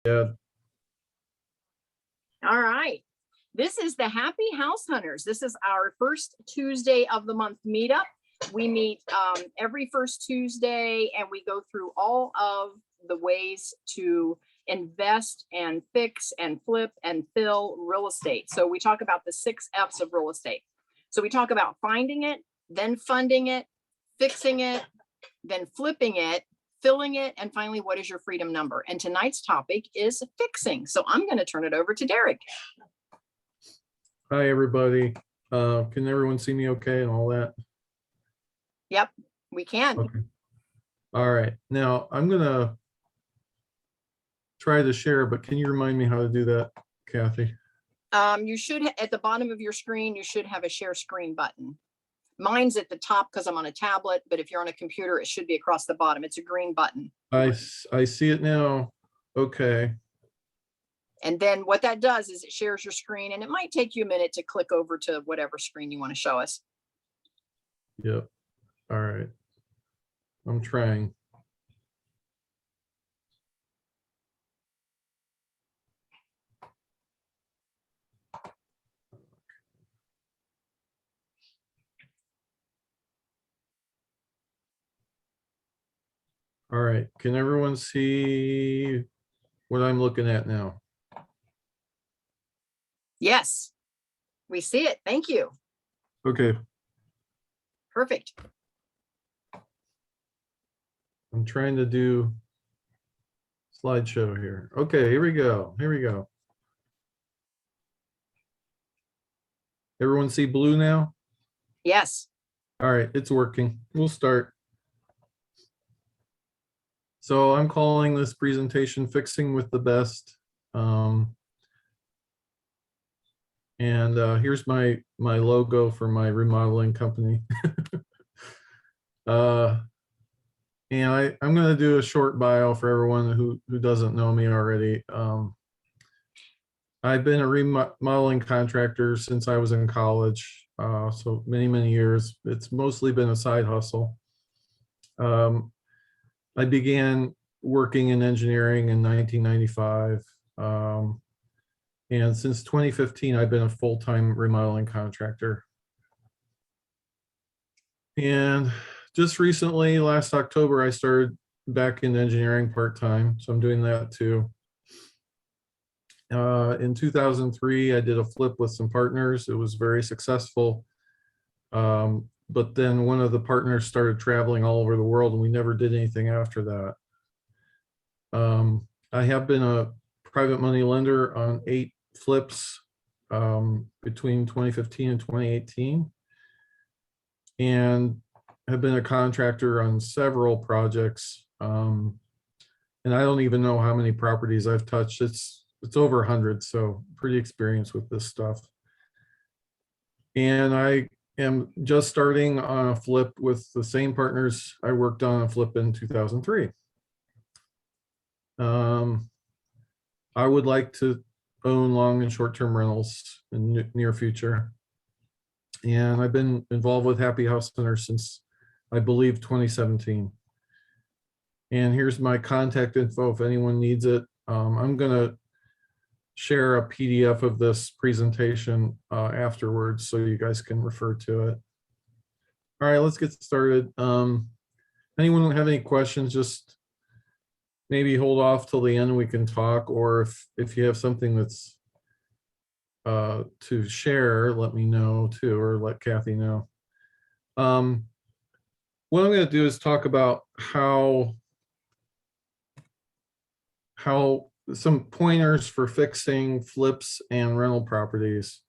Yeah. All right. This is the Happy House Hunters. This is our first Tuesday of the month meetup. We meet every first Tuesday and we go through all of the ways to invest and fix and flip and fill real estate. So we talk about the 6 F's of real estate. So we talk about finding it, then funding it, fixing it, then flipping it, filling it, and finally, what is your freedom number? And tonight's topic is fixing. So I'm going to turn it over to Derek. Hi, everybody. Can everyone see me okay and all that? Yep, we can. Okay. All right. Now I'm going to try to share, but can you remind me how to do that, Kathy? You should, at the bottom of your screen, you should have a share screen button. Mine's at the top because I'm on a tablet, but if you're on a computer, it should be across the bottom. It's a green button. I see it now. Okay. And then what that does is it shares your screen, and it might take you a minute to click over to whatever screen you want to show us. Yep. All right. I'm trying. All right. Can everyone see what I'm looking at now? Yes, we see it. Thank you. Okay. Perfect. I'm trying to do slideshow here. Okay, here we go. Here we go. Everyone see blue now? Yes. All right, it's working. We'll start. So I'm calling this presentation Fixing with the Best. Here's my logo for my remodeling company. I'm going to do a short bio for everyone who doesn't know me already. I've been a remodeling contractor since I was in college, so many years. It's mostly been a side hustle. I began working in engineering in 1995. And since 2015, I've been a full-time remodeling contractor. And just recently, last October, I started back in engineering part-time. So I'm doing that too. In 2003, I did a flip with some partners. It was very successful. But then one of the partners started traveling all over the world and we never did anything after that. I have been a private money lender on 8 flips between 2015 and 2018. And have been a contractor on several projects. And I don't even know how many properties I've touched. It's over 100, so pretty experienced with this stuff. And I am just starting on a flip with the same partners I worked on a flip in 2003. I would like to own long and short-term rentals in the near future. And I've been involved with Happy House Hunters since, I believe, 2017. And here's my contact info if anyone needs it. I'm going to share a PDF of this presentation afterwards so you guys can refer to it. All right, let's get started. Anyone have any questions, just maybe hold off till the end, we can talk, or if you have something that's to share, let me know too, or let Kathy know. What I'm going to do is talk about how some pointers for fixing flips and rental properties.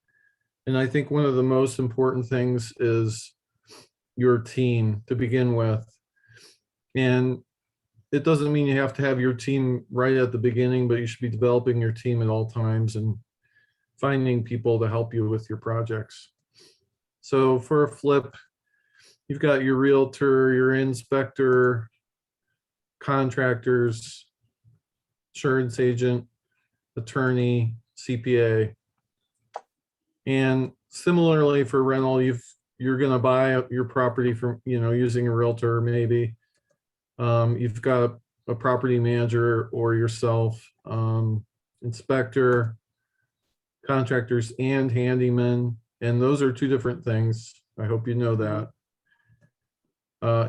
And I think one of the most important things is your team to begin with. And it doesn't mean you have to have your team right at the beginning, but you should be developing your team at all times and finding people to help you with your projects. So for a flip, you've got your realtor, your inspector, contractors, insurance agent, attorney, CPA. And similarly for rental, you're going to buy your property from, using a realtor maybe. You've got a property manager or yourself, inspector, contractors, and handyman. And those are two different things. I hope you know that.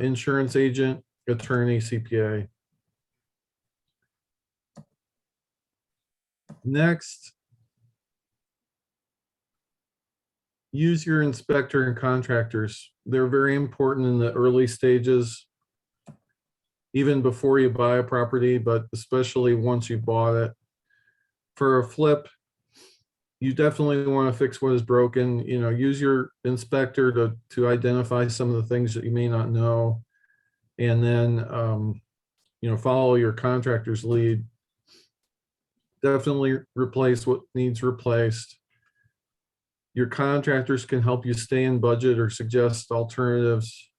Insurance agent, attorney, CPA. Next, use your inspector and contractors. They're very important in the early stages, even before you buy a property, but especially once you bought it. For a flip, you definitely want to fix what is broken. You know, use your inspector to identify some of the things that you may not know, and then you know, follow your contractor's lead. Definitely replace what needs replaced. Your contractors can help you stay in budget or suggest alternatives.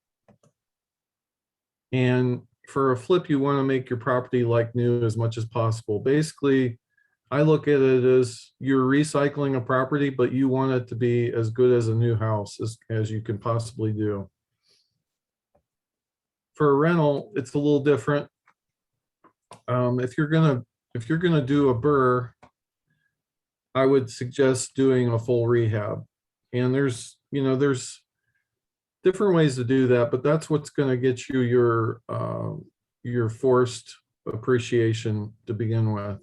And for a flip, you want to make your property like new as much as possible. Basically, I look at it as you're recycling a property, but you want it to be as good as a new house as you can possibly do. For a rental, it's a little different. If you're gonna do a BRRRR, I would suggest doing a full rehab. And there's different ways to do that, but that's what's going to get you your forced appreciation to begin with.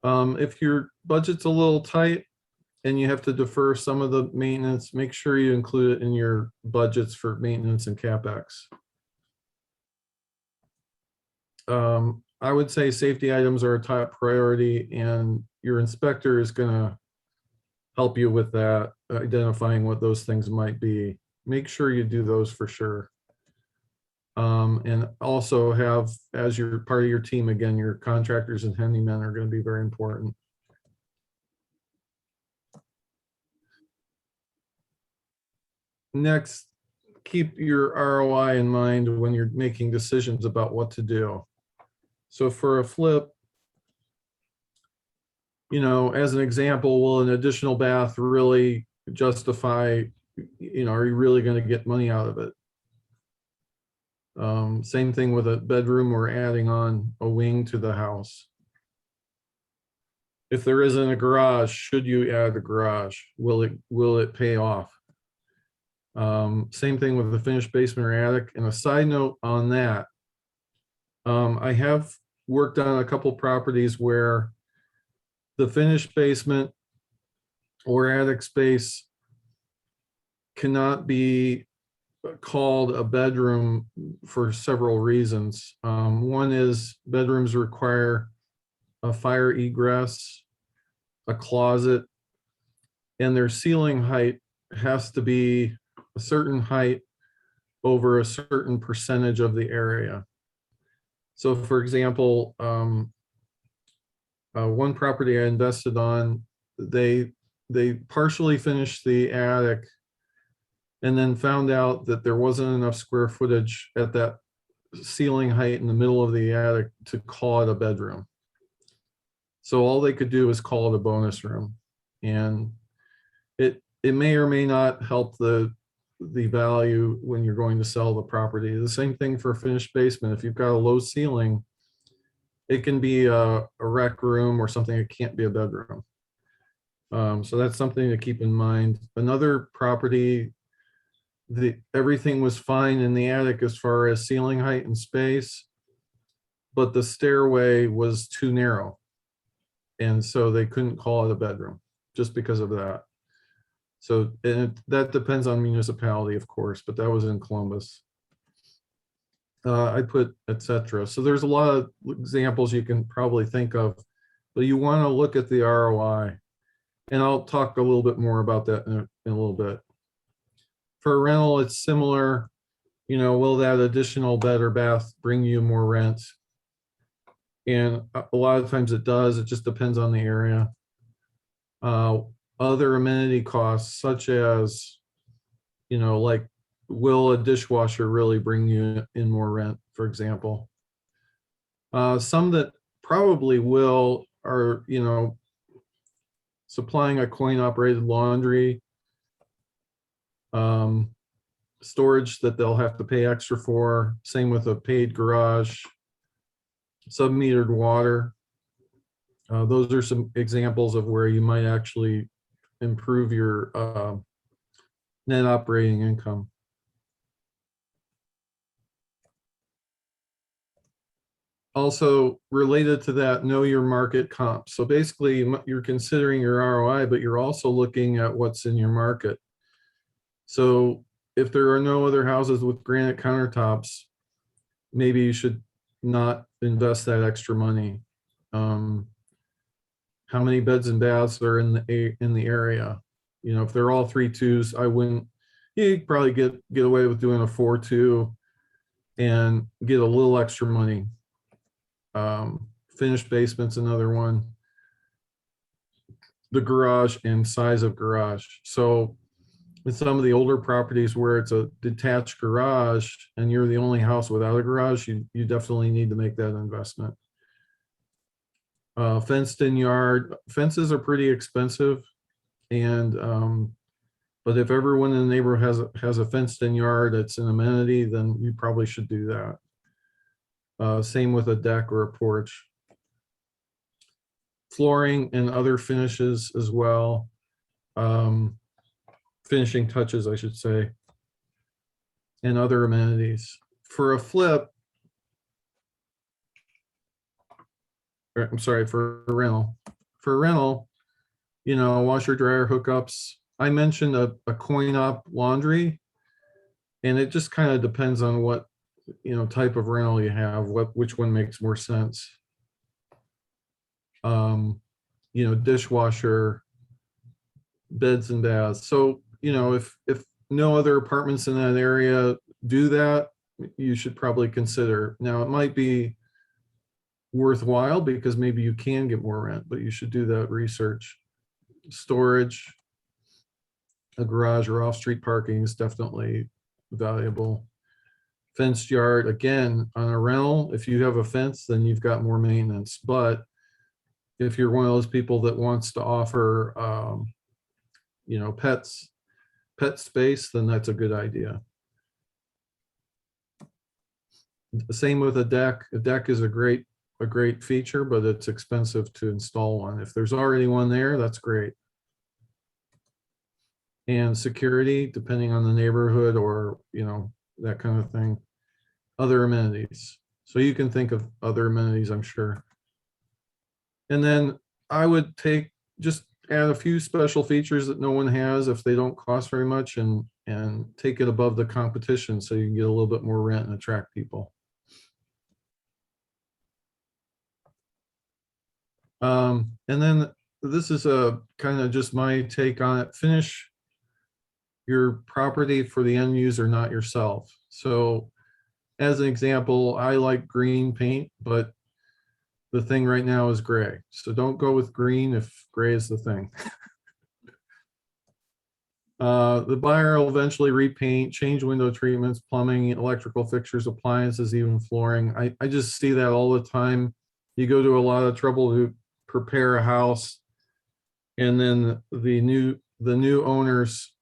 If your budget's a little tight and you have to defer some of the maintenance, make sure you include it in your budgets for maintenance and CapEx. I would say safety items are a top priority, and your inspector is going to help you with that, identifying what those things might be. Make sure you do those for sure. And also have, as your part of your team, again, your contractors and handymen are going to be very important. Next, keep your ROI in mind when you're making decisions about what to do. So for a flip, you know, as an example, will an additional bath really justify, you know, are you really going to get money out of it? Same thing with a bedroom or adding on a wing to the house. If there isn't a garage, should you add a garage? Will it pay off? Same thing with the finished basement or attic. And a side note on that, I have worked on a couple properties where the finished basement or attic space cannot be called a bedroom for several reasons. One is bedrooms require a fire egress, a closet, and their ceiling height has to be a certain height over a certain percentage of the area. So for example, one property I invested on, they partially finished the attic and then found out that there wasn't enough square footage at that ceiling height in the middle of the attic to call it a bedroom. So all they could do was call it a bonus room. And it may or may not help the value when you're going to sell the property. The same thing for a finished basement. If you've got a low ceiling, it can be a rec room or something. It can't be a bedroom. So that's something to keep in mind. Another property, everything was fine in the attic as far as ceiling height and space, but the stairway was too narrow. And so they couldn't call it a bedroom just because of that. So that depends on municipality, of course, but that was in Columbus. I put etc. So there's a lot of examples you can probably think of, but you want to look at the ROI. And I'll talk a little bit more about that in a little bit. For a rental, it's similar. You know, will that additional bed or bath bring you more rent? And a lot of times it does. It just depends on the area. Other amenity costs, such as, you know, like, will a dishwasher really bring you in more rent, for example? Some that probably will are, you know, supplying a coin-operated laundry, storage that they'll have to pay extra for. Same with a paid garage. sub-metered water. Those are some examples of where you might actually improve your net operating income. Also related to that, know your market comp. So basically you're considering your ROI, but you're also looking at what's in your market. So if there are no other houses with granite countertops, maybe you should not invest that extra money. How many beds and baths are in the area? You know, if they're all 3.2s, I wouldn't. You could probably get away with doing a 4.2 and get a little extra money. Finished basement's another one. The garage and size of garage. So with some of the older properties where it's a detached garage and you're the only house without a garage, you definitely need to make that investment. Fenced in yard. Fences are pretty expensive, and but if everyone in the neighborhood has a fenced in yard, it's an amenity, then you probably should do that. Same with a deck or a porch. Flooring and other finishes as well. Finishing touches, I should say, and other amenities. For a flip, I'm sorry, for a rental. For a rental, you know, washer, dryer, hookups. I mentioned a coin-op laundry, and it just kind of depends on what, you know, type of rental you have, which one makes more sense. You know, dishwasher, beds and baths. So, you know, if no other apartments in that area do that, you should probably consider. Now, it might be worthwhile because maybe you can get more rent, but you should do that research. Storage, a garage or off-street parking is definitely valuable. Fenced yard, again, on a rental, if you have a fence, then you've got more maintenance. But if you're one of those people that wants to offer, you know, pet space, then that's a good idea. The same with a deck. A deck is a great feature, but it's expensive to install one. If there's already one there, that's great. And security, depending on the neighborhood or, you know, that kind of thing. Other amenities. So you can think of other amenities, I'm sure. And then I would just add a few special features that no one has if they don't cost very much, and take it above the competition so you can get a little bit more rent and attract people. And then this is a kind of just my take on it. Finish your property for the end user, not yourself. So as an example, I like green paint, but the thing right now is gray. So don't go with green if gray is the thing. The buyer will eventually repaint, change window treatments, plumbing, electrical fixtures, appliances, even flooring. I just see that all the time. You go to a lot of trouble to prepare a house, and then the new owners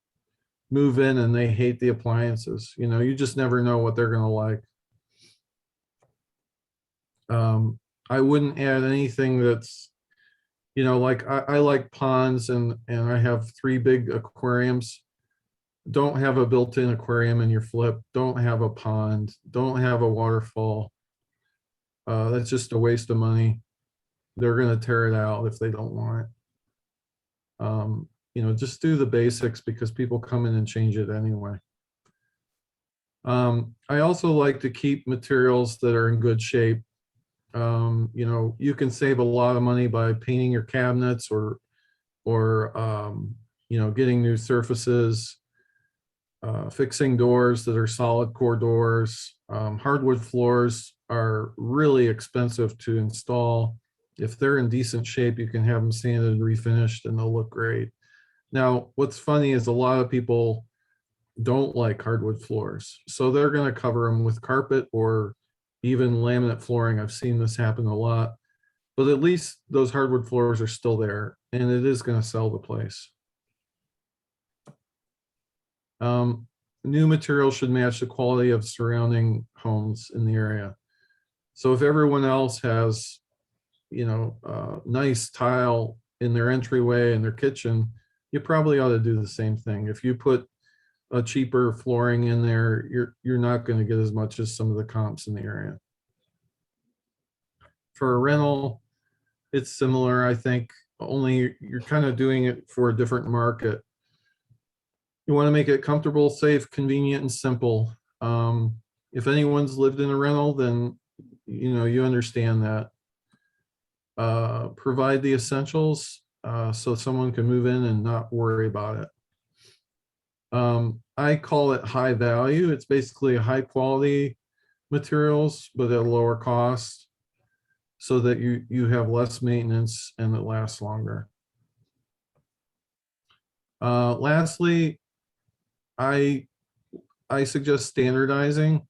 move in and they hate the appliances. You know, you just never know what they're going to like. I wouldn't add anything that's, you know, like I like ponds, and I have 3 big aquariums. Don't have a built-in aquarium in your flip. Don't have a pond. Don't have a waterfall. That's just a waste of money. They're going to tear it out if they don't want it. You know, just do the basics because people come in and change it anyway. I also like to keep materials that are in good shape. You know, you can save a lot of money by painting your cabinets or you know, getting new surfaces, fixing doors that are solid core doors. Hardwood floors are really expensive to install. If they're in decent shape, you can have them sanded and refinished and they'll look great. Now, what's funny is a lot of people don't like hardwood floors, so they're going to cover them with carpet or even laminate flooring. I've seen this happen a lot, but at least those hardwood floors are still there, and it is going to sell the place. New materials should match the quality of surrounding homes in the area. So if everyone else has, nice tile in their entryway and their kitchen, you probably ought to do the same thing. If you put a cheaper flooring in there, you're not going to get as much as some of the comps in the area. For a rental, it's similar, I think, only you're kind of doing it for a different market. You want to make it comfortable, safe, convenient, and simple. If anyone's lived in a rental, then you understand that. Provide the essentials so someone can move in and not worry about it. I call it high value. It's basically high quality materials, but at a lower cost, so that you have less maintenance and it lasts longer. Lastly, I suggest standardizing.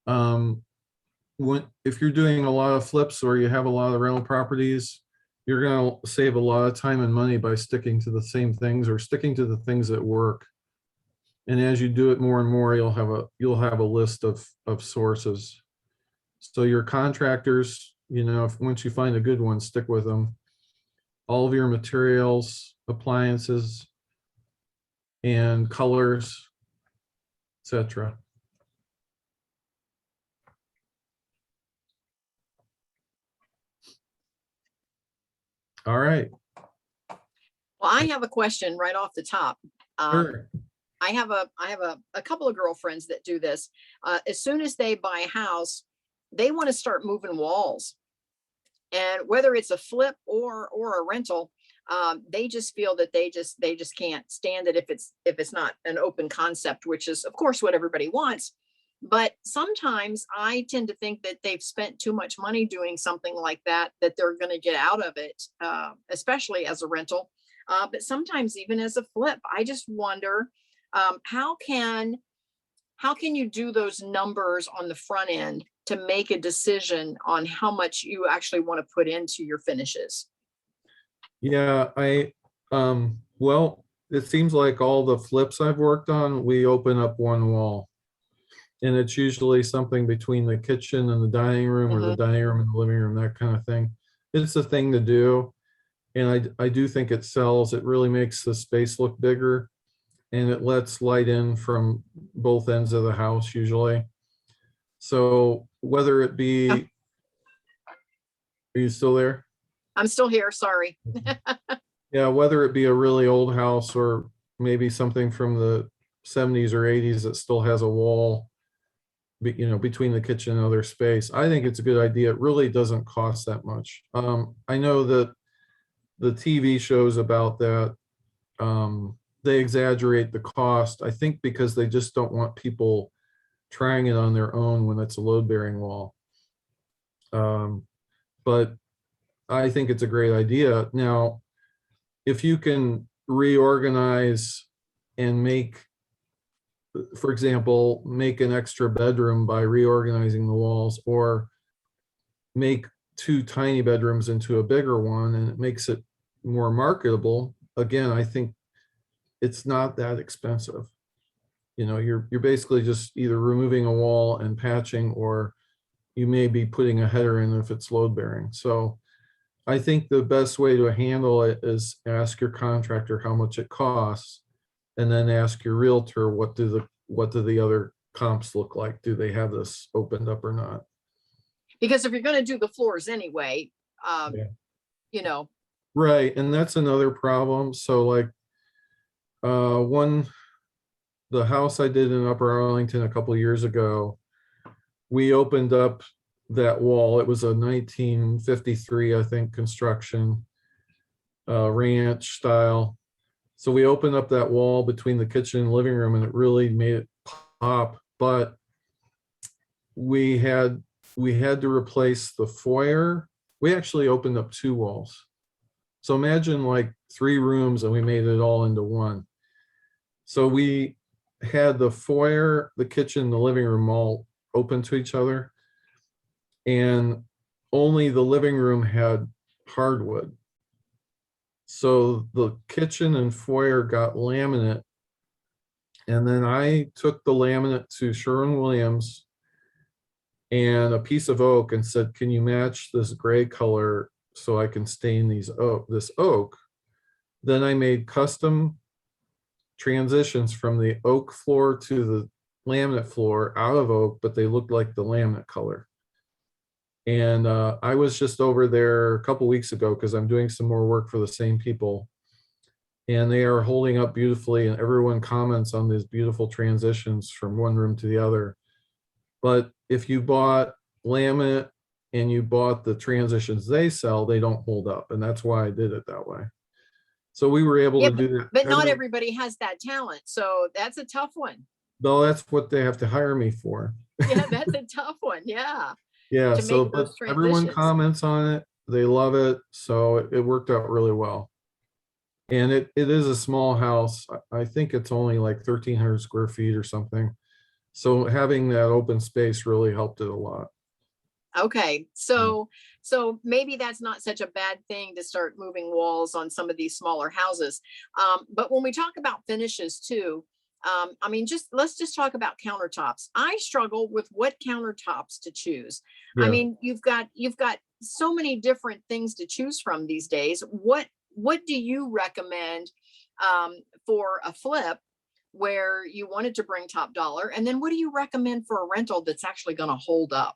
If you're doing a lot of flips or you have a lot of rental properties, you're going to save a lot of time and money by sticking to the same things or sticking to the things that work. And as you do it more and more, you'll have a list of sources. So your contractors, once you find a good one, stick with them. All of your materials, appliances, and colors, etc. All right. Well, I have a question right off the top. Sure. I have a couple of girlfriends that do this. As soon as they buy a house, they want to start moving walls. And whether it's a flip or a rental, they just feel that they just can't stand it if it's not an open concept, which is of course what everybody wants. But sometimes I tend to think that they've spent too much money doing something like that they're going to get out of it, especially as a rental. But sometimes even as a flip, I just wonder, how can you do those numbers on the front end to make a decision on how much you actually want to put into your finishes? Yeah, well, it seems like all the flips I've worked on, we open up one wall. And it's usually something between the kitchen and the dining room, or the dining room and the living room, that kind of thing. It's a thing to do. And I do think it sells. It really makes the space look bigger, and it lets light in from both ends of the house usually. So whether it be, are you still there? I'm still here, sorry. Yeah, whether it be a really old house or maybe something from the 70s or 80s that still has a wall, between the kitchen and other space, I think it's a good idea. It really doesn't cost that much. I know that the TV shows about that, they exaggerate the cost, I think, because they just don't want people trying it on their own when it's a load-bearing wall. But I think it's a great idea. Now, if you can reorganize and make, for example, make an extra bedroom by reorganizing the walls, or make 2 tiny bedrooms into a bigger one, and it makes it more marketable, again, I think it's not that expensive. You're basically just either removing a wall and patching, or you may be putting a header in if it's load bearing. So I think the best way to handle it is ask your contractor how much it costs, and then ask your realtor, what do the other comps look like? Do they have this opened up or not? Because if you're going to do the floors anyway, Yeah. Right, and that's another problem. So like, the house I did in Upper Arlington a couple of years ago, we opened up that wall. It was a 1953, I think, construction, ranch style. So we opened up that wall between the kitchen and living room, and it really made it pop. But we had to replace the foyer. We actually opened up 2 walls. So imagine like 3 rooms, and we made it all into one. So we had the foyer, the kitchen, the living room all open to each other, and only the living room had hardwood. So the kitchen and foyer got laminate, and then I took the laminate to Sherwin-Williams, and a piece of oak and said, can you match this gray color so I can stain this oak? Then I made custom transitions from the oak floor to the laminate floor out of oak, but they looked like the laminate color. And I was just over there a couple weeks ago because I'm doing some more work for the same people. And they are holding up beautifully, and everyone comments on these beautiful transitions from one room to the other. But if you bought laminate and you bought the transitions they sell, they don't hold up. And that's why I did it that way. So we were able Yeah, to do that. but not everybody has that talent. So that's a tough one. No, that's what they have to hire me for. Yeah, that's a tough one. Yeah. Yeah, To so make but those everyone transitions. comments on it. They love it. So it worked out really well. And it is a small house. I think it's only like 1,300 square feet or something. So having that open space really helped it a lot. Okay, so maybe that's not such a bad thing to start moving walls on some of these smaller houses. But when we talk about finishes too, I mean, let's just talk about countertops. I struggle with what countertops to choose. I Yeah. mean, you've got so many different things to choose from these days. What do you recommend for a flip where you wanted to bring top dollar? And then what do you recommend for a rental that's actually going to hold up?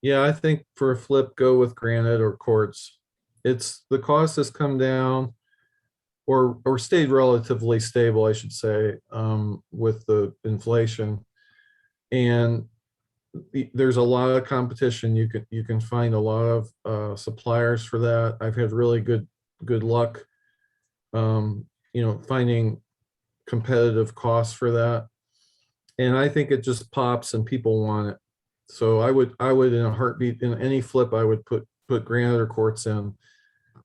Yeah, I think for a flip, go with granite or quartz. The cost has come down or stayed relatively stable, I should say, with the inflation. And there's a lot of competition. You can find a lot of suppliers for that. I've had really good luck, finding competitive costs for that. And I think it just pops and people want it. So I would in a heartbeat, in any flip, I would put granite or quartz in.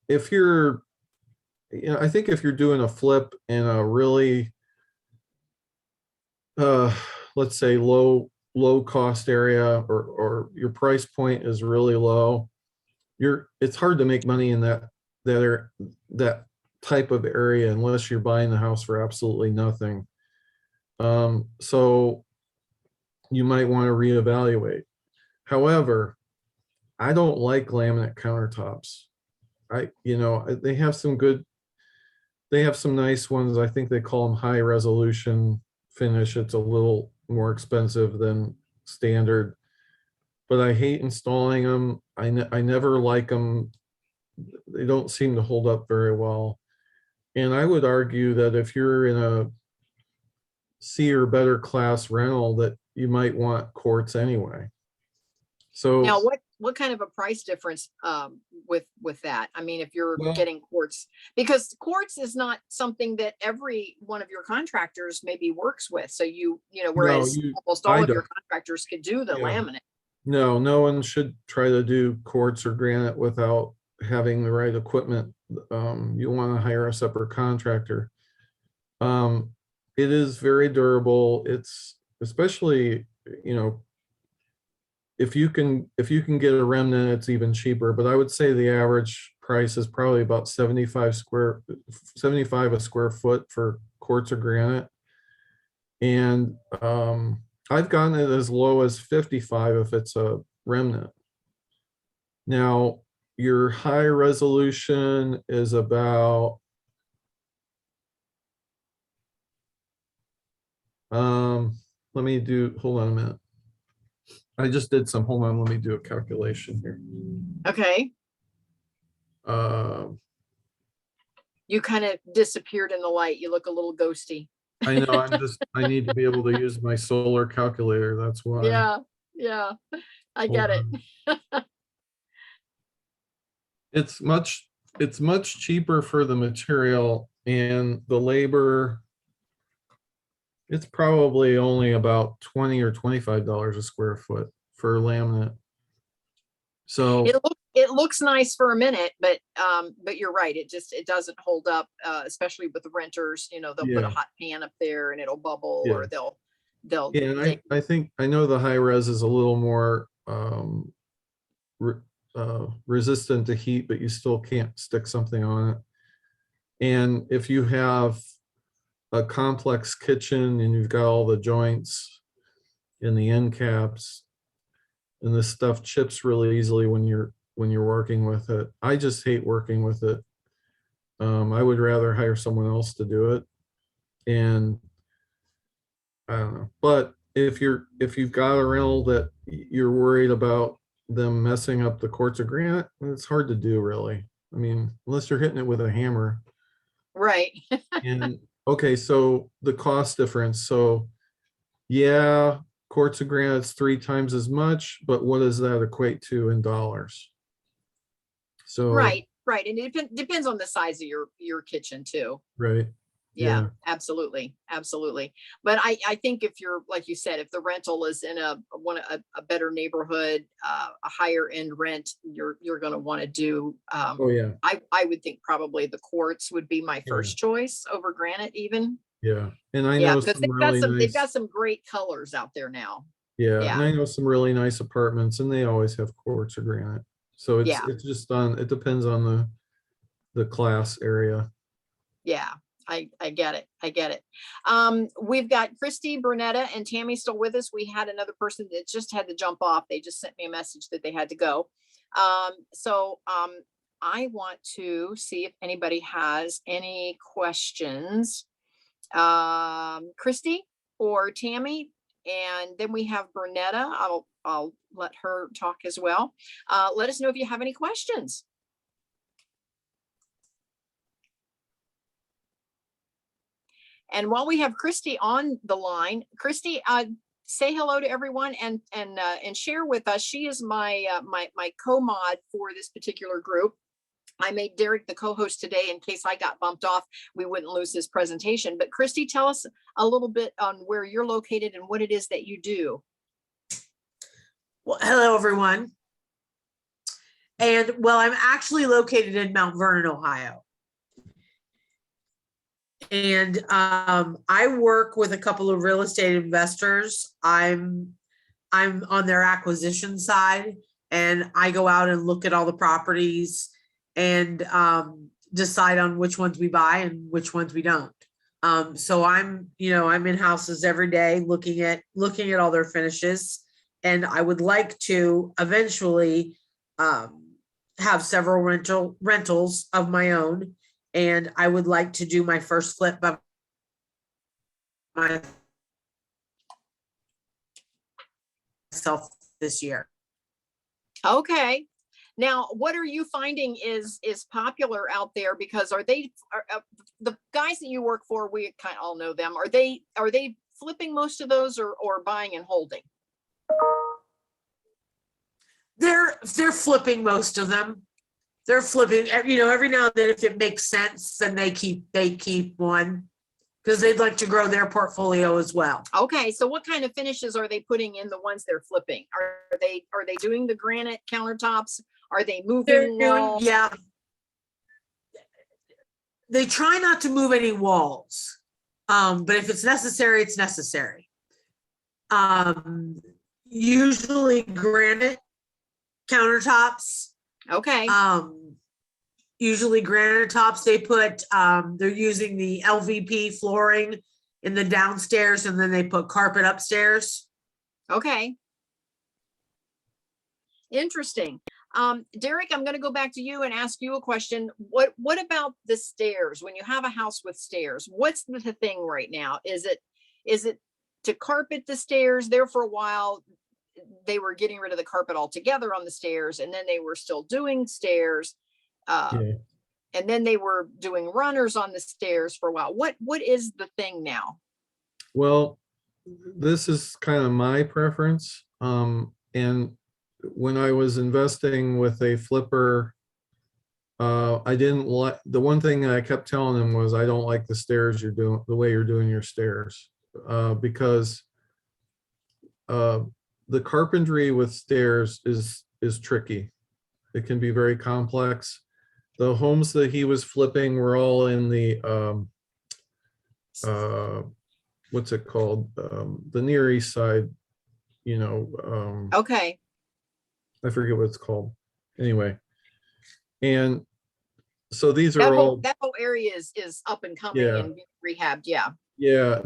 If you're, I think if you're doing a flip in a really, let's say low cost area, or your price point is really low, it's hard to make money in that type of area unless you're buying the house for absolutely nothing. So you might want to reevaluate. However, I don't like laminate countertops. They have some nice ones. I think they call them high resolution finish. It's a little more expensive than standard, but I hate installing them. I never like them. They don't seem to hold up very well. And I would argue that if you're in a C or better class rental, that you might want quartz anyway. So now, what kind of a price difference with that? I mean, if you're getting quartz, because quartz is not something that every one of your contractors maybe works with. So whereas almost all of your contractors could do the laminate. No one should try to do quartz or granite without having the right equipment. You want to hire a separate contractor. It is very durable. It's especially, if you can get a remnant, it's even cheaper. But I would say the average price is probably about 75 a square foot for quartz or granite. And I've gotten it as low as 55 if it's a remnant. Now, your high resolution is about hold on a minute. I just did some, hold on, let me do a calculation here. Okay. You kind of disappeared in the light. You look a little ghosty. I know, I need to be able to use my solar calculator. That's why. Yeah. I get it. It's much cheaper for the material and the labor. It's probably only about $20 or $25 a square foot for laminate. So it looks nice for a minute, but you're right. It doesn't hold up, especially with the renters. They'll put a hot pan up there and it'll bubble, or they'll. Yeah, and I think I know the high res is a little more resistant to heat, but you still can't stick something on it. And if you have a complex kitchen and you've got all the joints and the end caps, and this stuff chips really easily when you're working with it. I just hate working with it. I would rather hire someone else to do it. And I don't know. But if you've got a rental that you're worried about them messing up the quartz or granite, it's hard to do, really. I mean, unless you're hitting it with a hammer. Right. And okay, so the cost difference. So yeah, quartz and granite's 3 times as much, but what does that equate to in dollars? So Right. And it depends on the size of your kitchen too. right. Yeah, absolutely. But I think if you're, like you said, if the rental is in a better neighborhood, a higher end rent, you're going to want to do. Oh yeah. I would think probably the quartz would be my first choice over granite even. Yeah. And I Yeah, know because some really they've got nice, some great colors out there now. yeah, and Yeah. I know some really nice apartments and they always have quartz or granite. So it's Yeah. it's just it depends on the class area. Yeah. I get it. We've got Christi, Bernetta, and Tammy still with us. We had another person that just had to jump off. They just sent me a message that they had to go. So I want to see if anybody has any questions. Christi or Tammy, and then we have Bernetta. I'll let her talk as well. Let us know if you have any questions. And while we have Christi on the line, Christi, say hello to everyone and share with us. She is my my co-mod for this particular group. I made Derek the co-host today in case I got bumped off. We wouldn't lose his presentation. But Christi, tell us a little bit on where you're located and what it is that you do. Well, hello, everyone. And well, I'm actually located in Mount Vernon, Ohio. And I work with a couple of real estate investors. I'm on their acquisition side, and I go out and look at all the properties and decide on which ones we buy and which ones we don't. So I'm in houses every day looking at all their finishes, and I would like to eventually have several rentals of my own. And I would like to do my first flip by myself this year. Okay. Now, what are you finding is popular out there? Because are the guys that you work for, we kind of all know them. Are they flipping most of those or buying and holding? They're flipping most of them. They're flipping, every now and then, if it makes sense, then they keep one because they'd like to grow their portfolio as well. Okay, so what kind of finishes are they putting in the ones they're flipping? Are they doing the granite countertops? Are they moving walls? Yeah. They try not to move any walls, but if it's necessary, it's necessary. Usually granite countertops. Okay. Usually granite tops, they put, they're using the LVP flooring in the downstairs, and then they put carpet upstairs. Okay. Interesting. Derek, I'm going to go back to you and ask you a question. What about the stairs? When you have a house with stairs, what's the thing right now? Is it to carpet the stairs? There for a while, they were getting rid of the carpet altogether on the stairs, and then they were still doing stairs. And then they were doing runners on the stairs for a while. What is the thing now? Well, this is kind of my preference. And when I was investing with a flipper, I didn't like, the one thing that I kept telling him was, I don't like the stairs you're doing, the way you're doing your stairs, because the carpentry with stairs is tricky. It can be very complex. The homes that he was flipping were all in the what's it called? The Near East Side, Okay. I forget what it's called. Anyway, and so these That are all whole area is up and coming and being rehabbed. Yeah.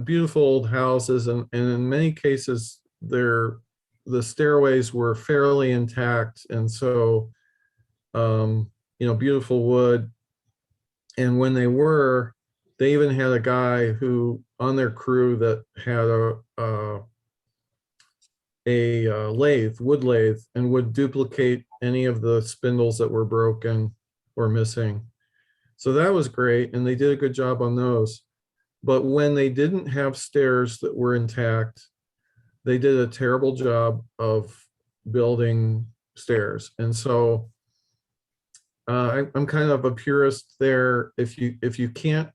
beautiful old houses, and in many cases they're the stairways were fairly intact, and so beautiful wood. And when they were, they even had a guy who on their crew that had a wood lathe, and would duplicate any of the spindles that were broken or missing. So that was great, and they did a good job on those. But when they didn't have stairs that were intact, they did a terrible job of building stairs. And so I'm kind of a purist there. If you can't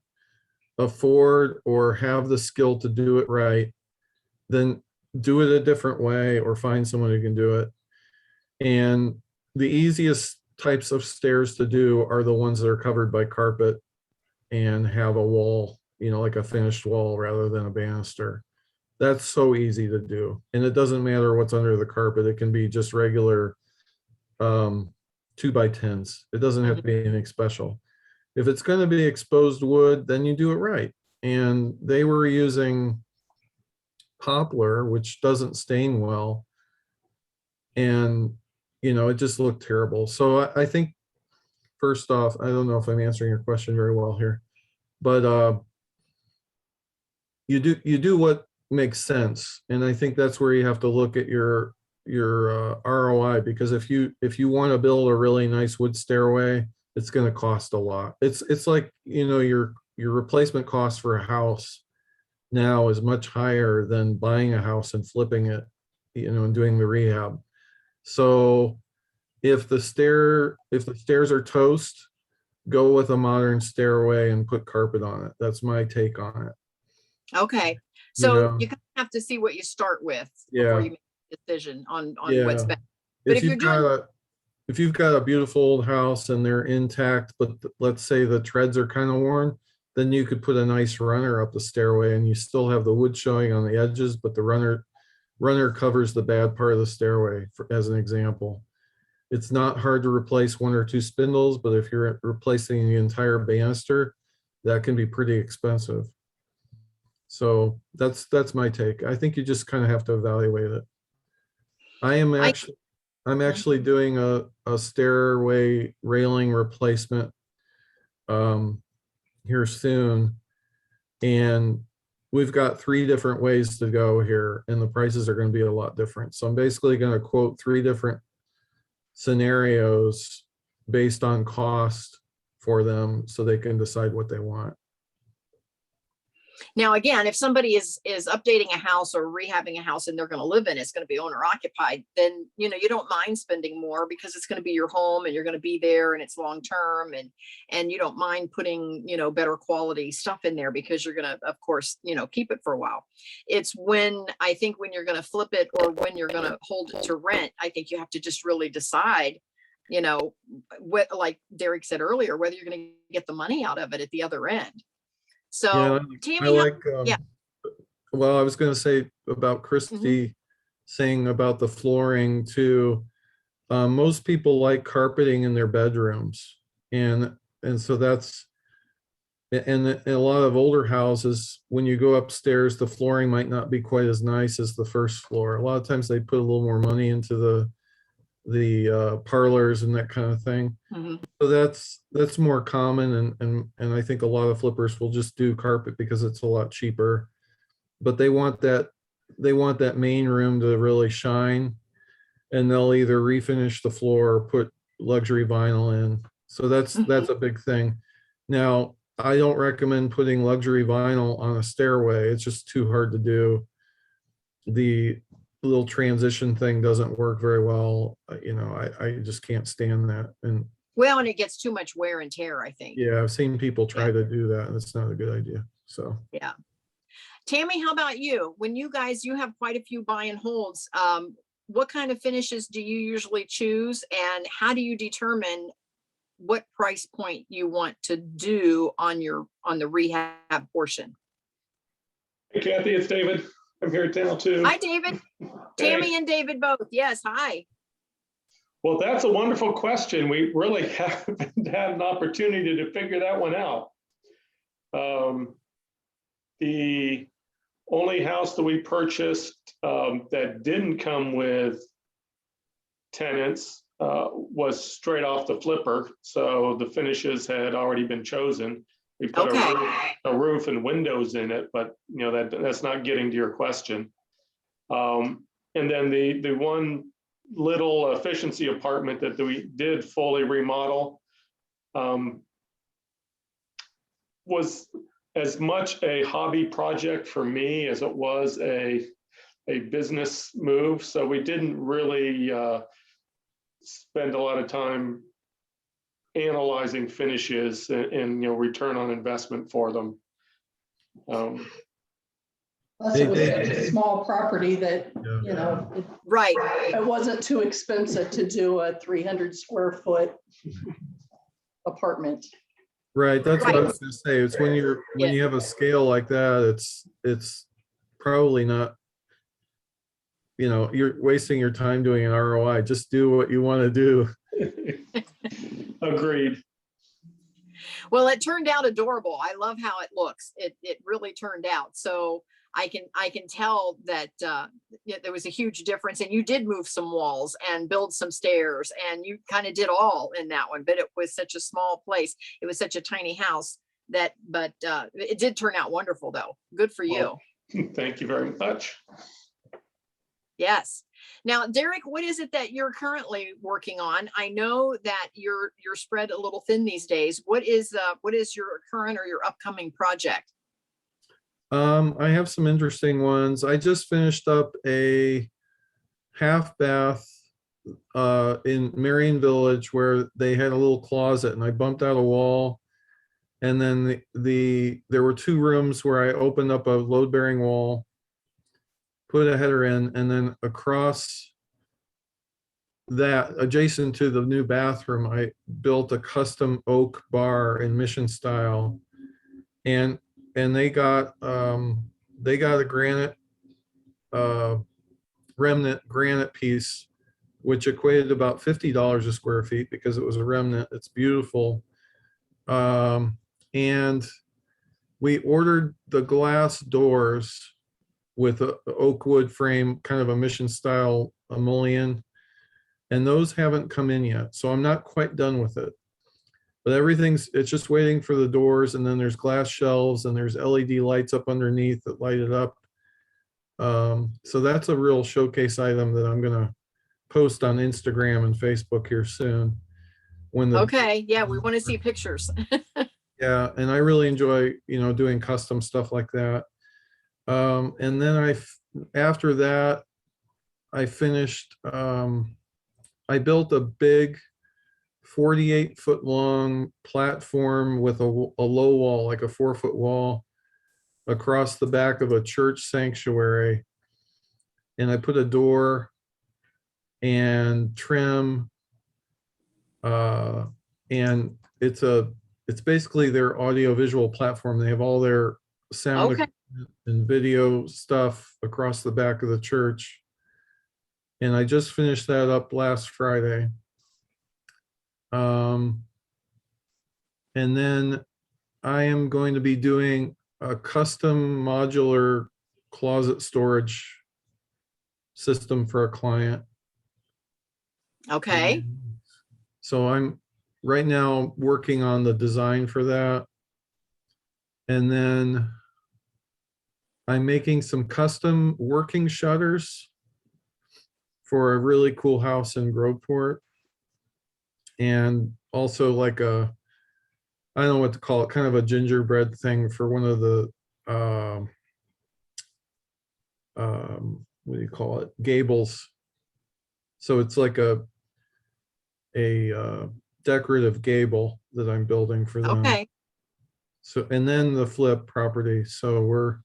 afford or have the skill to do it right, then do it a different way or find someone who can do it. And the easiest types of stairs to do are the ones that are covered by carpet and have a wall, like a finished wall rather than a banister. That's so easy to do. And it doesn't matter what's under the carpet. It can be just regular 2x10s. It doesn't have to be anything special. If it's going to be exposed wood, then you do it right. And they were using poplar, which doesn't stain well. And, it just looked terrible. So I think, first off, I don't know if I'm answering your question very well here, but you do what makes sense. And I think that's where you have to look at your ROI, because if you want to build a really nice wood stairway, it's going to cost a lot. It's like, your replacement cost for a house now is much higher than buying a house and flipping it, and doing the rehab. So if the stairs are toast, go with a modern stairway and put carpet on it. That's my take on it. Okay. So you kind of have to see what you start with before you make a decision on what's best. But if you've got a beautiful old house and they're intact, but let's say the treads are kind of worn, then you could put a nice runner up the stairway and you still have the wood showing on the edges, but the runner covers the bad part of the stairway, as an example. It's not hard to replace 1 or 2 spindles, but if you're replacing the entire banister, that can be pretty expensive. So that's my take. I think you just kind of have to evaluate it. I'm actually doing a stairway railing replacement here soon, and we've got 3 different ways to go here, and the prices are going to be a lot different. So I'm basically going to quote 3 different scenarios based on cost for them, so they can decide what they want. Now, again, if somebody is updating a house or rehabbing a house and they're going to live in it, it's going to be owner occupied, then, you don't mind spending more because it's going to be your home and you're going to be there and it's long term, and you don't mind putting, better quality stuff in there because you're going to, of course, keep it for a while. It's when you're going to flip it or when you're going to hold it to rent, I think you have to just really decide, what, like Derek said earlier, whether you're going to get the money out of it at the other end. So, Tammy, well, I was going to say about Christi saying about the flooring too. Most people like carpeting in their bedrooms, and so that's, and in a lot of older houses, when you go upstairs, the flooring might not be quite as nice as the first floor. A lot of times they put a little more money into the parlors and that kind of thing. So that's more common, and I think a lot of flippers will just do carpet because it's a lot cheaper, but they want that main room to really shine, and they'll either refinish the floor or put luxury vinyl in. So that's a big thing. Now, I don't recommend putting luxury vinyl on a stairway. It's just too hard to do. The little transition thing doesn't work very well. I just can't stand that. And it gets too much wear and tear, I think. Yeah, I've seen people try to do that, and it's not a good idea. So yeah. Tammy, how about you? When you have quite a few buy and holds, what kind of finishes do you usually choose, and how do you determine what price point you want to do on the rehab portion? Hey, Kathy, it's David. I'm here in town too. Hi, David. Tammy and David both. Yes, hi. Well, that's a wonderful question. We really haven't had an opportunity to figure that one out. only house that we purchased that didn't come with tenants was straight off the flipper. So the finishes had already been chosen. We put Okay. a roof and windows in it, but you know, that's not getting to your question. And then the one little efficiency apartment that we did fully remodel was as much a hobby project for me as it was a business move. So we didn't really spend a lot of time analyzing finishes and you know, return on investment for them. Plus, it was such a small property that, you know, Right. it wasn't too expensive to do a 300 square foot apartment. Right, that's what I Right. was gonna say. It's when you have a scale like that, it's probably not, you know, you're wasting your time doing an ROI. Just do what you want to do. Agreed. Well, it turned out adorable. I love how it looks. It really turned out. So I can tell that there was a huge difference, and you did move some walls and build some stairs, and you kind of did all in that one. But it was such a small place. It was such a tiny house but it did turn out wonderful, though. Good for you. Thank you very much. Yes. Now, Derek, what is it that you're currently working on? I know that you're spread a little thin these days. What is your current or your upcoming project? I have some interesting ones. I just finished up a half bath in Marion Village where they had a little closet, and I bumped out a wall. And then there were 2 rooms where I opened up a load bearing wall, put a header in, and then across that, adjacent to the new bathroom, I built a custom oak bar in Mission style. And they got a granite remnant granite piece, which equated to about $50 a square feet because it was a remnant. It's beautiful. And we ordered the glass doors with a oak wood frame, kind of a Mission style mullion, and those haven't come in yet. So I'm not quite done with it. But it's just waiting for the doors, and then there's glass shelves, and there's LED lights up underneath that light it up. So that's a real showcase item that I'm gonna post on Instagram and Facebook here soon. Okay, yeah, we want to see pictures. Yeah, and I really enjoy, doing custom stuff like that. And then after that, I finished, I built a big 48-foot long platform with a low wall, like a 4-foot wall across the back of a church sanctuary. And I put a door and trim, and it's basically their audio-visual platform. They have all their sound Okay. and video stuff across the back of the church. And I just finished that up last Friday. And then I am going to be doing a custom modular closet storage system for a client. Okay. So I'm right now working on the design for that. And then I'm making some custom working shutters for a really cool house in Groveport. And also like I don't know what to call it, kind of a gingerbread thing for one of the, what do you call it? Gables. So it's like a decorative gable that I'm building for them. Okay. So, and then the flip property. So we're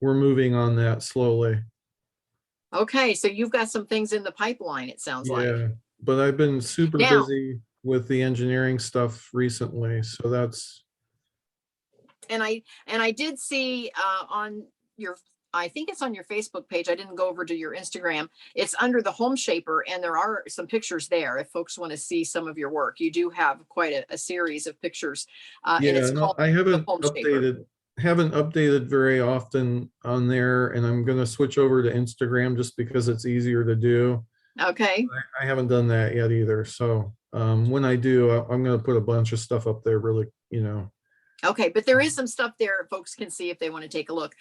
moving on that slowly. Okay. So you've got some things in the pipeline, it sounds like. Yeah, but I've been super Now- busy with the engineering stuff recently. So that's, And I did see on your, I think it's on your Facebook page. I didn't go over to your Instagram. It's under the Homeshaper, and there are some pictures there if folks want to see some of your work. You do have quite a series of pictures. And yeah, it's no, called I haven't Homeshaper. updated. haven't updated very often on there, and I'm gonna switch over to Instagram just because it's easier to do. Okay, I haven't done that yet either, so when I do, I'm gonna put a bunch of stuff up there, really, okay, but there is some stuff there folks can see if they want to take a look.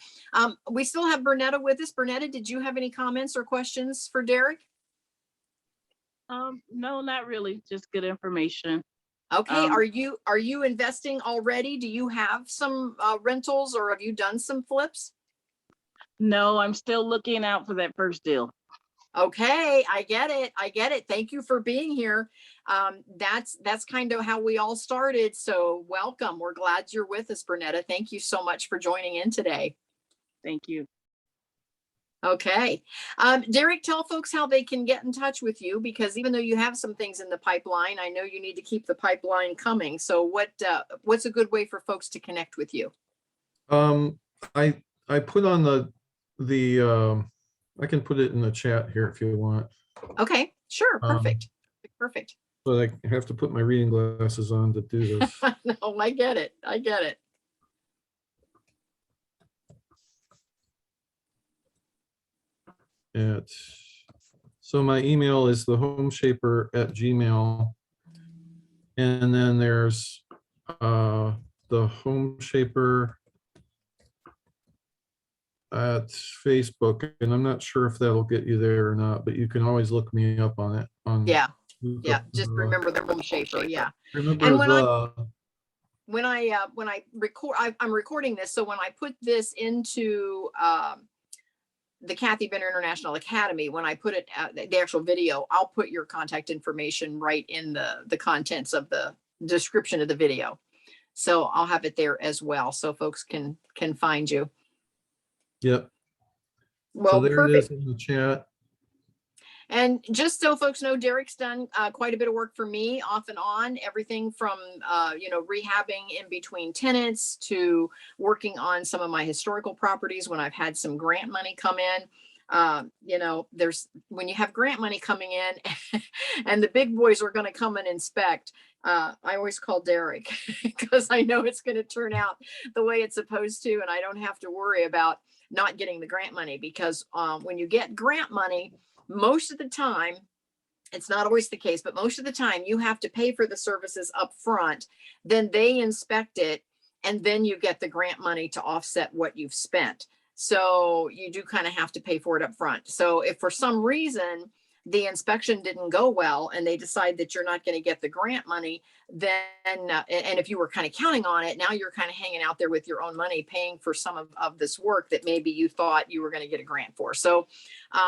We still have Bernetta with us. Bernetta, did you have any comments or questions for Derek? No, not really. Just good information. Okay, Um, are you investing already? Do you have some rentals or have you done some flips? No, I'm still looking out for that first deal. Okay, I get it. I get it. Thank you for being here. That's kind of how we all started. So welcome. We're glad you're with us, Bernetta. Thank you so much for joining in today. Thank you. Okay. Derek, tell folks how they can get in touch with you, because even though you have some things in the pipeline, I know you need to keep the pipeline coming. So what's a good way for folks to connect with you? I put on the I can put it in the chat here if you want, Okay, sure. Um, Perfect. Perfect. but I have to put my reading glasses on to do this. No, I get it. I get it. So my email is thehomeshaper@gmail. And then there's the homeshaper at Facebook. And I'm not sure if that'll get you there or not, but you can always look me up on it. Yeah. Yeah. Just remember the home shaper. Yeah. Remember And when the, I record, I'm recording this. So when I put this into the Kathy Bender International Academy, when I put it the actual video, I'll put your contact information right in the contents of the description of the video. So I'll have it there as well, so folks can find you. yep. So Well, there it perfect. is in the chat. And just so folks know, Derek's done quite a bit of work for me off and on, everything from, rehabbing in between tenants to working on some of my historical properties when I've had some grant money come in. When you have grant money coming in and the big boys are going to come and inspect, I always call Derek because I know it's going to turn out the way it's supposed to, and I don't have to worry about not getting the grant money, because when you get grant money, most of the time, it's not always the case, but most of the time you have to pay for the services up front, then they inspect it, and then you get the grant money to offset what you've spent. So you do kind of have to pay for it up front. So if for some reason the inspection didn't go well and they decide that you're not going to get the grant money, then, and if you were kind of counting on it, now you're kind of hanging out there with your own money, paying for some of this work that maybe you thought you were going to get a grant for. So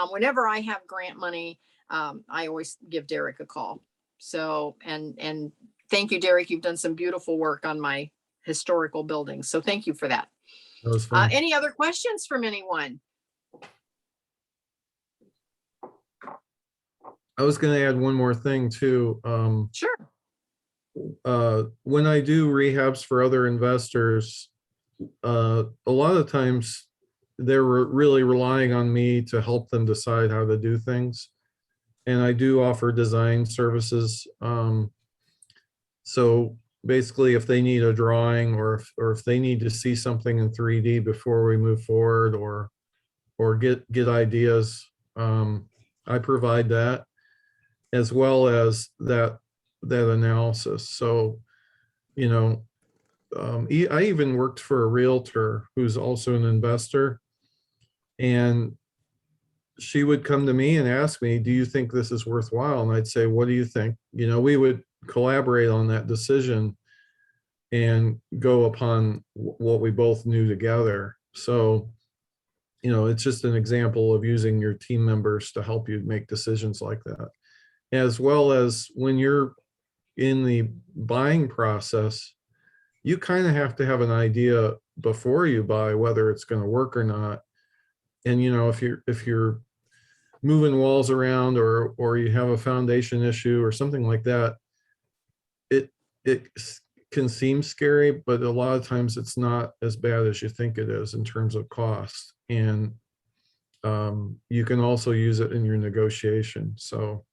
whenever I have grant money, I always give Derek a call. So, and thank you, Derek. You've done some beautiful work on my historical buildings. So thank you for that. That was fun. Any other questions from anyone? I was going to add one more thing too. Sure. When I do rehabs for other investors, a lot of times they're really relying on me to help them decide how to do things. And I do offer design services. So basically, if they need a drawing or if they need to see something in 3D before we move forward or get ideas, I provide that, as well as that analysis. So, I even worked for a realtor who's also an investor, and she would come to me and ask me, do you think this is worthwhile? And I'd say, what do you think? We would collaborate on that decision and go upon what we both knew together. So, it's just an example of using your team members to help you make decisions like that. As well as when you're in the buying process, you kind of have to have an idea before you buy whether it's going to work or not. And if you're moving walls around or you have a foundation issue or something like that, it can seem scary, but a lot of times it's not as bad as you think it is in terms of cost. And you can also use it in your negotiation. So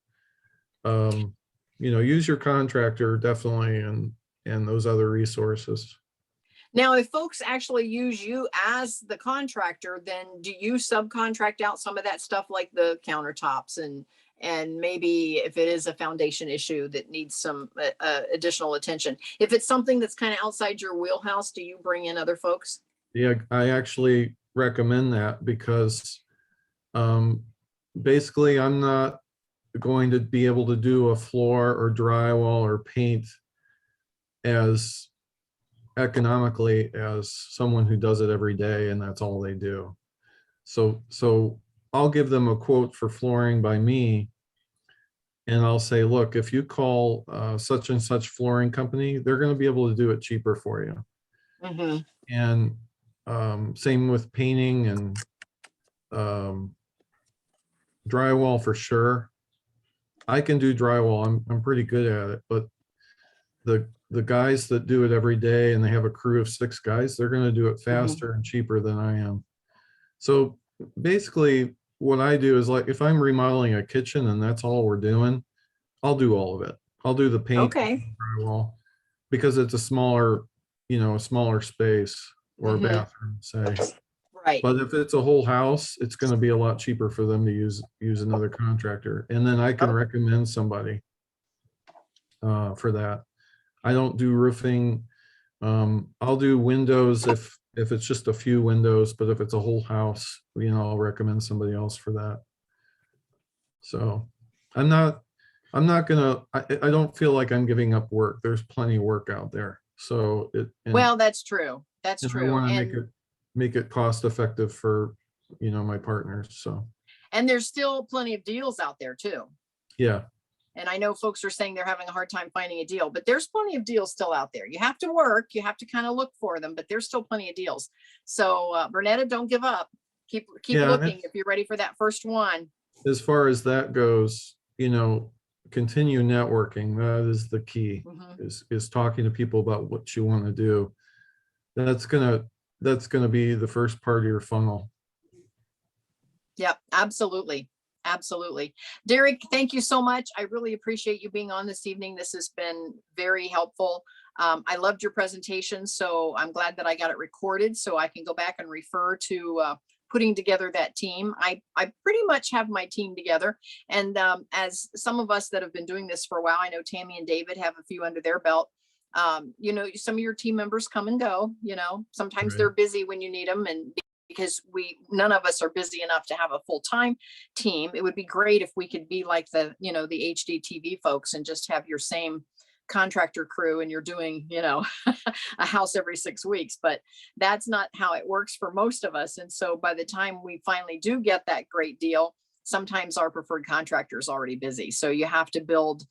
use your contractor definitely, and those other resources. Now, if folks actually use you as the contractor, then do you subcontract out some of that stuff like the countertops and maybe if it is a foundation issue that needs some additional attention? If it's something that's kind of outside your wheelhouse, do you bring in other folks? Yeah, I actually recommend that because basically I'm not going to be able to do a floor or drywall or paint as economically as someone who does it every day and that's all they do. So I'll give them a quote for flooring by me. And I'll say, look, if you call such and such flooring company, they're going to be able to do it cheaper for you. Mhm. And same with painting and drywall for sure. I can do drywall. I'm pretty good at it, but the guys that do it every day and they have a crew of 6 guys, they're going to do it faster and cheaper than I am. So basically what I do is, like, if I'm remodeling a kitchen and that's all we're doing, I'll do all of it. I'll do the paint, Okay. drywall, because it's a smaller, a smaller space or a Mhm. bathroom, say. Right. But if it's a whole house, it's going to be a lot cheaper for them to use another contractor. And then I can Oh. recommend somebody for that. I don't do roofing. I'll do windows if it's just a few windows, but if it's a whole house, I'll recommend somebody else for that. So I'm not gonna, I don't feel like I'm giving up work. There's plenty of work out there. So Well, that's true. That's I true. want to And make it cost effective for, my partners. So, there's still plenty of deals out there too. yeah. And I know folks are saying they're having a hard time finding a deal, but there's plenty of deals still out there. You have to work, you have to kind of look for them, but there's still plenty of deals. So Bernetta, don't give up. Keep Yeah, looking if you're ready for that first one. As far as that goes, continue networking. That is the key, Mhm. is talking to people about what you want to do. That's gonna be the first part of your funnel. Yep, absolutely. Absolutely. Derek, thank you so much. I really appreciate you being on this evening. This has been very helpful. I loved your presentation, so I'm glad that I got it recorded so I can go back and refer to putting together that team. I pretty much have my team together. And as some of us that have been doing this for a while, I know Tammy and David have a few under their belt. Some of your team members come and go, sometimes Right. they're busy when you need them, and because none of us are busy enough to have a full-time team. It would be great if we could be like the HDTV folks and just have your same contractor crew and you're doing, a house every 6 weeks, but that's not how it works for most of us. And so by the time we finally do get that great deal, sometimes our preferred contractor is already busy. So you have to build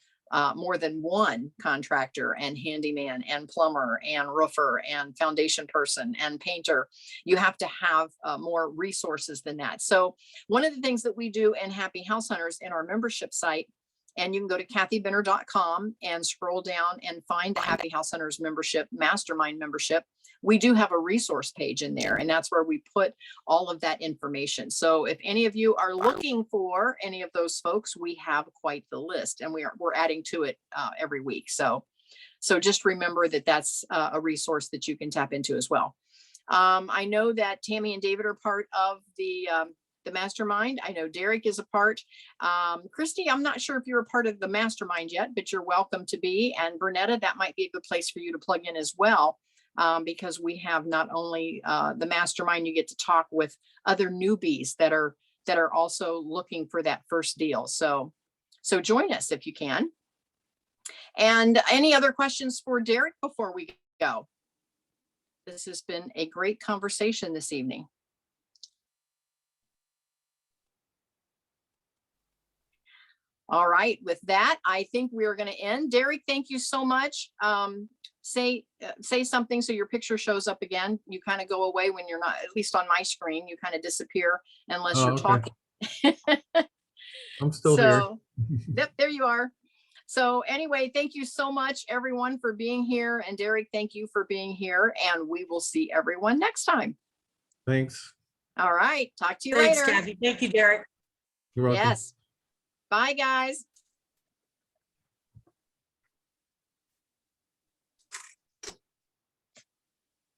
more than one contractor and handyman and plumber and roofer and foundation person and painter. You have to have more resources than that. So one of the things that we do in Happy House Hunters in our membership site, and you can go to kathybinner.com and scroll down and find the Happy House Hunters membership, mastermind membership. We do have a resource page in there, and that's where we put all of that information. So if any of you are looking for any of those folks, we have quite the list, and we're adding to it every week. So just remember that that's a resource that you can tap into as well. I know that Tammy and David are part of the mastermind. I know Derek is a part. Christi, I'm not sure if you're a part of the mastermind yet, but you're welcome to be. And Bernetta, that might be a good place for you to plug in as well. Because we have not only the mastermind, you get to talk with other newbies that are also looking for that first deal. So join us if you can. And any other questions for Derek before we go? This has been a great conversation this evening. All right, with that, I think we are going to end. Derek, thank you so much. Say something so your picture shows up again. You kind of go away when you're not, at least on my screen, you kind of disappear unless you're okay. talking. I'm still here. Yep, there you are. So anyway, thank you so much, everyone, for being here. And Derek, thank you for being here. And we will see everyone next time. Thanks. All right. Talk to you Thanks, later. Kathy. Thank you, Derek. You're welcome. Yes. Bye, guys.